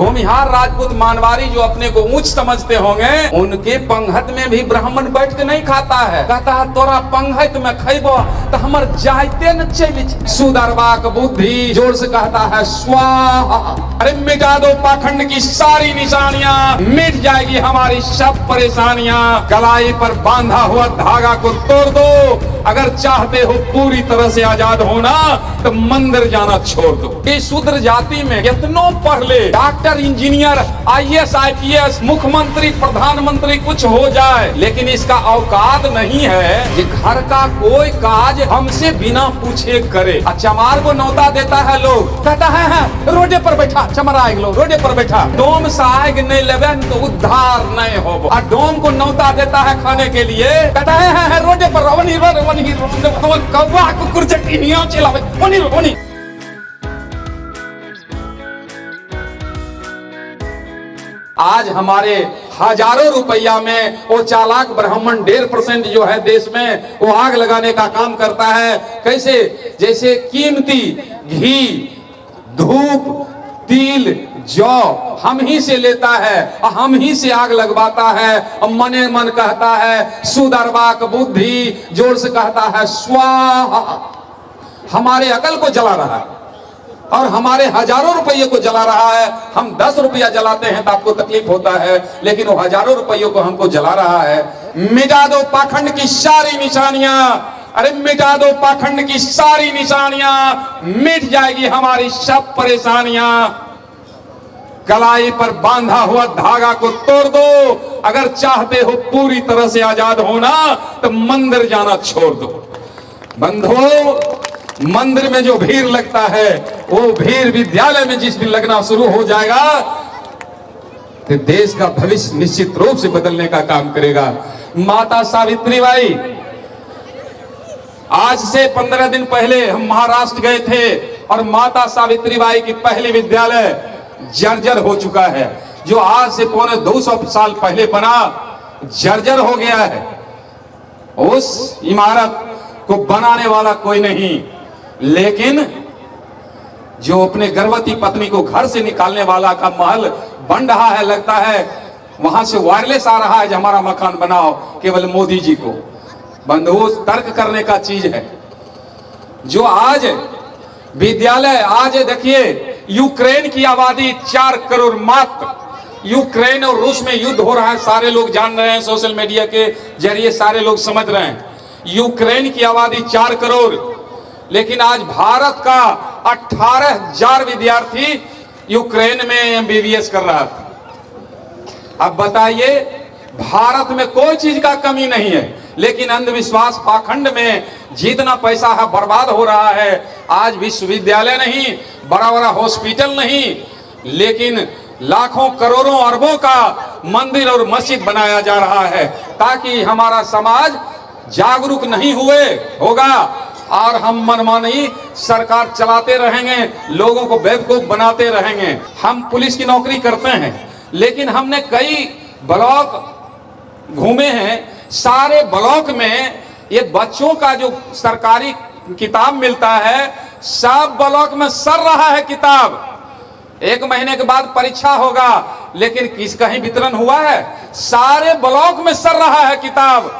भूमिहार राजपूत मानवारी जो अपने को ऊंच समझते होंगे, उनके पंगत में भी ब्राह्मण बैठ के नहीं खाता है। कहता है तोरा पंगत में खैबो तो हमर जायते न चली। सुदरवाक बुद्धि जोर से कहता है स्वाहा। अरे मिटा दो पाखंड की सारी निशानियां, मिट जाएगी हमारी सब परेशानियां। कलाई पर बांधा हुआ धागा को तोड़ दो। अगर चाहते हो पूरी तरह से आजाद होना तो मंदिर जाना छोड़ दो। इस शूद्र जाति में कितनों पढ़ ले, डॉक्टर, इंजीनियर, IAS, IPS, मुख्यमंत्री, प्रधानमंत्री कुछ हो जाए, लेकिन इसका औकात नहीं है कि घर का कोई काज हमसे बिना पूछे करे। चमार को नौता देता है, लोग कहता है रोडे पर बैठा, चमरा लो रोडे पर बैठा। डोम साग नहीं लेवे तो उद्धार नहीं हो। डोम को नौता देता है खाने के लिए, कहता है रोडे पर कौवा कुकुर चटिनिया चिल्लावे वनी। आज हमारे हजारों रुपया में वो चालाक ब्राह्मण 1.5% जो है देश में, वो आग लगाने का काम करता है। कैसे? जैसे कीमती घी, धूप, तिल, जौ हम ही से लेता है, हम ही से आग लगवाता है। मने मन कहता है सुदरवाक बुद्धि, जोर से कहता है स्वाहा। हमारे अकल को जला रहा है और हमारे हजारों रुपये को जला रहा है। हम 10 रुपया जलाते हैं तो आपको तकलीफ होता है, लेकिन वो हजारों रुपयों को हमको जला रहा है। मिटा दो पाखंड की सारी निशानियां। अरे मिटा दो पाखंड की सारी निशानियां, मिट जाएगी हमारी सब परेशानियां। कलाई पर बांधा हुआ धागा को तोड़ दो। अगर चाहते हो पूरी तरह से आजाद होना तो मंदिर जाना छोड़ दो। बंधुओं, मंदिर में जो भीड़ लगता है, वो भीड़ विद्यालय में जिस दिन लगना शुरू हो जाएगा तो देश का भविष्य निश्चित रूप से बदलने का काम करेगा। माता सावित्रीबाई, आज से 15 दिन पहले हम महाराष्ट्र गए थे और माता सावित्रीबाई की पहली विद्यालय जर्जर हो चुका है। जो आज से पौने 200 साल पहले बना, जर्जर हो गया है। उस इमारत को बनाने वाला कोई नहीं, लेकिन जो अपने गर्भवती पत्नी को घर से निकालने वाला का महल बन रहा है, लगता है वहां से वायरलेस आ रहा है कि हमारा मकान बनाओ, केवल मोदी जी को। बंधुओं, तर्क करने का चीज है। जो आज विद्यालय, आज देखिए यूक्रेन की आबादी 4 करोड़ मात्र। यूक्रेन और रूस में युद्ध हो रहा है, सारे लोग जान रहे हैं, सोशल मीडिया के जरिए सारे लोग समझ रहे हैं। यूक्रेन की आबादी 4 करोड़, लेकिन आज भारत का 18,000 विद्यार्थी यूक्रेन में MBBS कर रहा था। अब बताइए, भारत में कोई चीज का कमी नहीं है, लेकिन अंधविश्वास पाखंड में जितना पैसा है बर्बाद हो रहा है। आज विश्वविद्यालय नहीं, बड़ा बड़ा हॉस्पिटल नहीं, लेकिन लाखों करोड़ों अरबों का मंदिर और मस्जिद बनाया जा रहा है, ताकि हमारा समाज जागरूक नहीं होगा और हम मनमानी सरकार चलाते रहेंगे, लोगों को बेवकूफ बनाते रहेंगे। हम पुलिस की नौकरी करते हैं, लेकिन हमने कई ब्लॉक घूमे हैं। सारे ब्लॉक में ये बच्चों का जो सरकारी किताब मिलता है, सब ब्लॉक में सर रहा है किताब। 1 महीने के बाद परीक्षा होगा, लेकिन कहीं वितरण हुआ है? सारे ब्लॉक में सर रहा है किताब।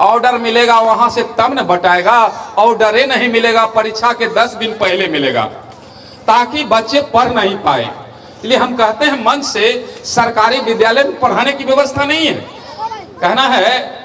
ऑर्डर मिलेगा वहां से तब न बटाएगा, ऑर्डर नहीं मिलेगा परीक्षा के 10 दिन पहले मिलेगा, ताकि बच्चे पढ़ नहीं पाए। इसलिए हम कहते हैं मन से सरकारी विद्यालय में पढ़ाने की व्यवस्था नहीं है। कहना है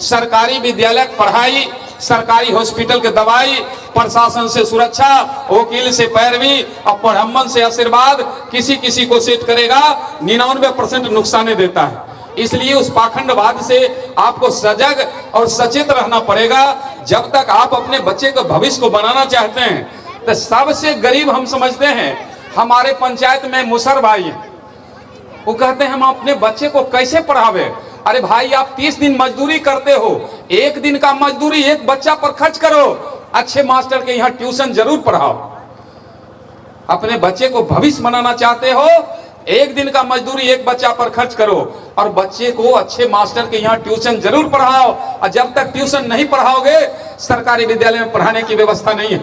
सरकारी विद्यालय पढ़ाई, सरकारी हॉस्पिटल के दवाई, प्रशासन से सुरक्षा, वकील से पैरवी और ब्राह्मण से आशीर्वाद, किसी किसी को सेट करेगा, 99% नुकसान देता है। इसलिए उस पाखंडवाद से आपको सजग और सचेत रहना पड़ेगा। जब तक आप अपने बच्चे के भविष्य को बनाना चाहते हैं, तो सबसे गरीब हम समझते हैं हमारे पंचायत में मुसर भाई हैं। वो कहते हैं हम अपने बच्चे को कैसे पढ़ावे। अरे भाई, आप 30 दिन मजदूरी करते हो, 1 दिन का मजदूरी एक बच्चा पर खर्च करो। अच्छे मास्टर के यहाँ ट्यूशन जरूर पढ़ाओ। अपने बच्चे को भविष्य बनाना चाहते हो, 1 दिन का मजदूरी एक बच्चा पर खर्च करो और बच्चे को अच्छे मास्टर के यहाँ ट्यूशन जरूर पढ़ाओ। और जब तक ट्यूशन नहीं पढ़ाओगे, सरकारी विद्यालय में पढ़ाने की व्यवस्था नहीं है।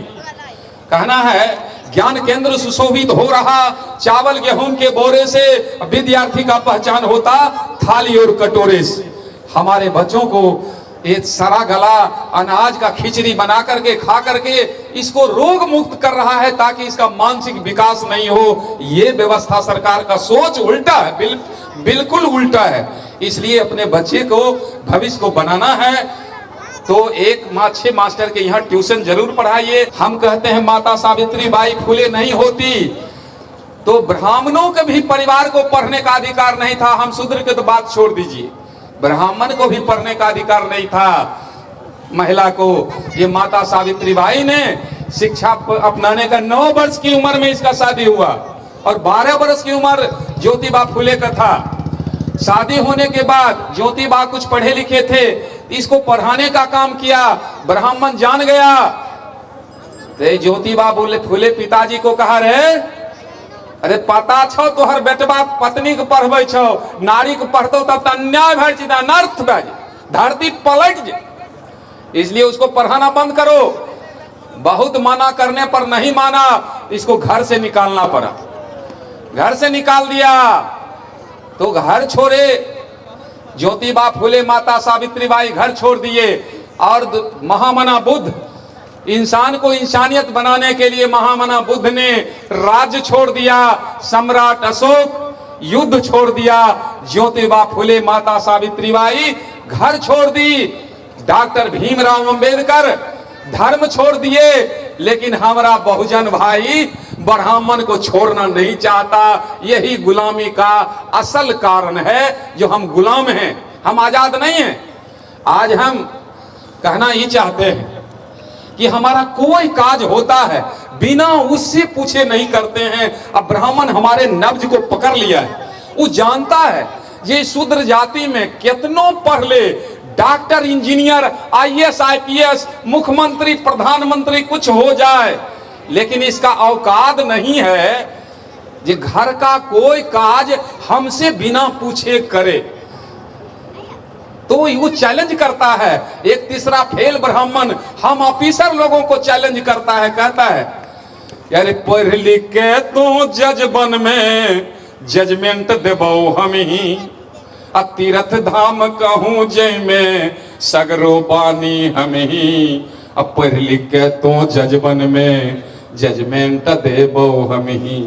कहना है ज्ञान केंद्र सुशोभित हो रहा, चावल गेहूं के बोरे से विद्यार्थी का पहचान होता थाली और कटोरे से। हमारे बच्चों को एक सरा गला अनाज का खिचड़ी बना करके खा करके इसको रोग मुक्त कर रहा है ताकि इसका मानसिक विकास नहीं हो। ये व्यवस्था सरकार का सोच उल्टा है, बिल्कुल उल्टा है। इसलिए अपने बच्चे को भविष्य को बनाना है तो एक अच्छे मास्टर के यहाँ ट्यूशन जरूर पढ़ाइए। हम कहते हैं माता सावित्री बाई फुले नहीं होती तो ब्राह्मणों के भी परिवार को पढ़ने का अधिकार नहीं था। हम शूद्र के तो बात छोड़ दीजिए, ब्राह्मण को भी पढ़ने का अधिकार नहीं था महिला को। ये माता सावित्री बाई ने शिक्षा अपनाने का 9 वर्ष की उम्र में इसका शादी हुआ और 12 वर्ष की उम्र ज्योतिबा फुले का था। शादी होने के बाद ज्योतिबा कुछ पढ़े लिखे थे, इसको पढ़ाने का काम किया। ब्राह्मण जान गया तो ज्योतिबा फुले पिताजी को कहा रे, अरे पता छो तोहर बेटवा पत्नी के पढ़बै छो, नारी के पढ़तो तब अन्याय भर जाए, अनर्थ भर जाए, धरती पलट जाए, इसलिए उसको पढ़ाना बंद करो। बहुत मना करने पर नहीं माना, इसको घर से निकालना पड़ा। घर से निकाल दिया तो घर छोड़े ज्योतिबा फुले माता सावित्री बाई घर छोड़ दिए। और महामना बुद्ध, इंसान को इंसानियत बनाने के लिए महामना बुद्ध ने राज्य छोड़ दिया, सम्राट अशोक युद्ध छोड़ दिया, ज्योतिबा फुले माता सावित्री बाई घर छोड़ दी। डॉक्टर भीमराव अंबेडकर धर्म छोड़ दिए, लेकिन हमारा बहुजन भाई ब्राह्मण को छोड़ना नहीं चाहता। यही गुलामी का असल कारण है, जो हम गुलाम हैं, हम आजाद नहीं हैं। आज हम कहना ही चाहते हैं कि हमारा कोई काज होता है बिना उससे पूछे नहीं करते हैं। अब ब्राह्मण हमारे नब्ज को पकड़ लिया है, वो जानता है ये शूद्र जाति में कितनों पढ़ ले, डॉक्टर इंजीनियर IAS IPS मुख्यमंत्री प्रधानमंत्री कुछ हो जाए, लेकिन इसका औकात नहीं है कि घर का कोई काज हमसे बिना पूछे करे। तो वो चैलेंज करता है। एक तीसरा फेल ब्राह्मण हम ऑफिसर लोगों को चैलेंज करता है, कहता है यार पढ़ लिख के तू जज बन में जजमेंट देबो हम ही, तीर्थ धाम कहूं जय में सगरो बानी हम ही। अब पढ़ लिख के तू जज बन में जजमेंट देबो हम ही।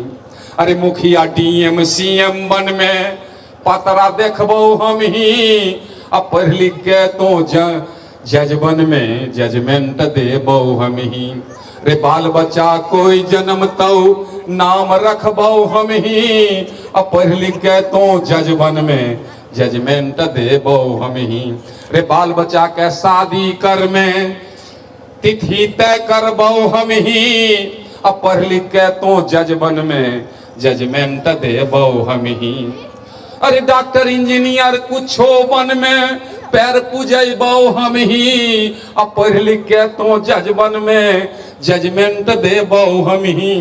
अरे मुखिया DM CM बन में पतरा देखबो हम ही। अब पढ़ लिख के तो जज बन में जजमेंट देबो हम ही। रे बाल बच्चा कोई जन्म तो नाम रखबो हम ही। अब पढ़ लिख के तो जज बन में जजमेंट देबो हम ही। रे बाल बच्चा के शादी कर में तिथि तय करबो हम ही। अब पढ़ लिख के तो जज बन में जजमेंट देबो हम ही। अरे डॉक्टर इंजीनियर कुछो बन में पैर पूजबो हम ही। अब पढ़ लिख के तो जज बन में जजमेंट देबो हम ही।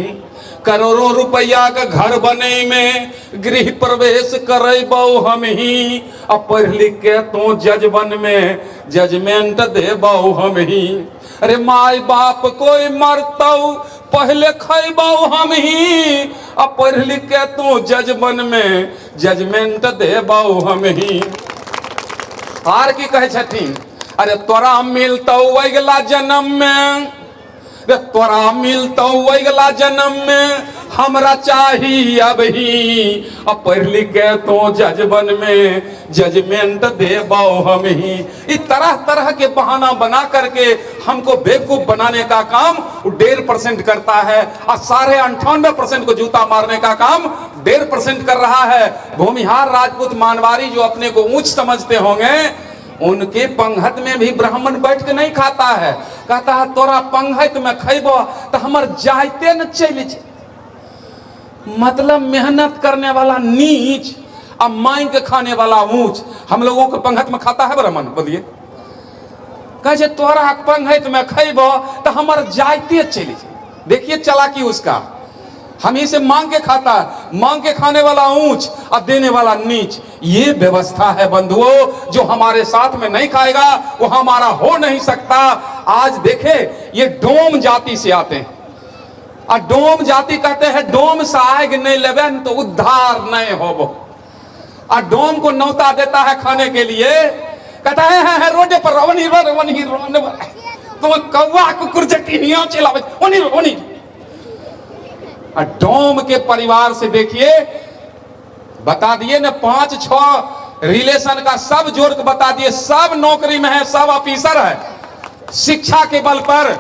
करोड़ों रुपया का घर बने में गृह प्रवेश करबो हम ही। अब पढ़ लिख के तो जज बन में जजमेंट देबो हम ही। अरे माई बाप कोई मरतो पहले खैबो हम ही। अब पढ़ लिख के तो जज बन में जजमेंट देबो हम ही। आर की कहे छथिन, अरे तोरा मिलतो अगला जन्म में, रे तोरा मिलतो अगला जन्म में हमरा चाहिए अब ही। अब पढ़ लिख के तो जज बन में जजमेंट देबो हम ही। इस तरह तरह के बहाना बना करके हमको बेवकूफ बनाने का काम 1.5% करता है और 98.5% को जूता मारने का काम 1.5% कर रहा है। भूमिहार राजपूत मानवारी जो अपने को ऊंच समझते होंगे, उनके पंगत में भी ब्राह्मण बैठ के नहीं खाता है। कहता है तोरा पंगत में खैबो तो हमर जायते न चल जाए। मतलब मेहनत करने वाला नीच और मांग के खाने वाला ऊंच। हम लोगों के पंगत में खाता है ब्राह्मण? बोलिए। कहे तोरा पंगत में खैबो तो हमर जायते चल जाए। देखिए चालाकी उसका, हम ही से मांग के खाता है, मांग के खाने वाला ऊंच और देने वाला नीच। ये व्यवस्था है बंधुओं, जो हमारे साथ में नहीं खाएगा वो हमारा हो नहीं सकता। आज देखे ये डोम जाति से आते हैं, और डोम जाति कहते हैं डोम से आग नहीं लेवे तो उद्धार नहीं होबो। और डोम को नौता देता है खाने के लिए, कहता है रोडे पर वनी तो कौवा कुकुर जटिनिया चलावे ओनी। और डोम के परिवार से देखिए, बता दिए ना 5-6 रिलेशन का सब जोड़ के बता दिए, सब नौकरी में है, सब ऑफिसर है, शिक्षा के बल पर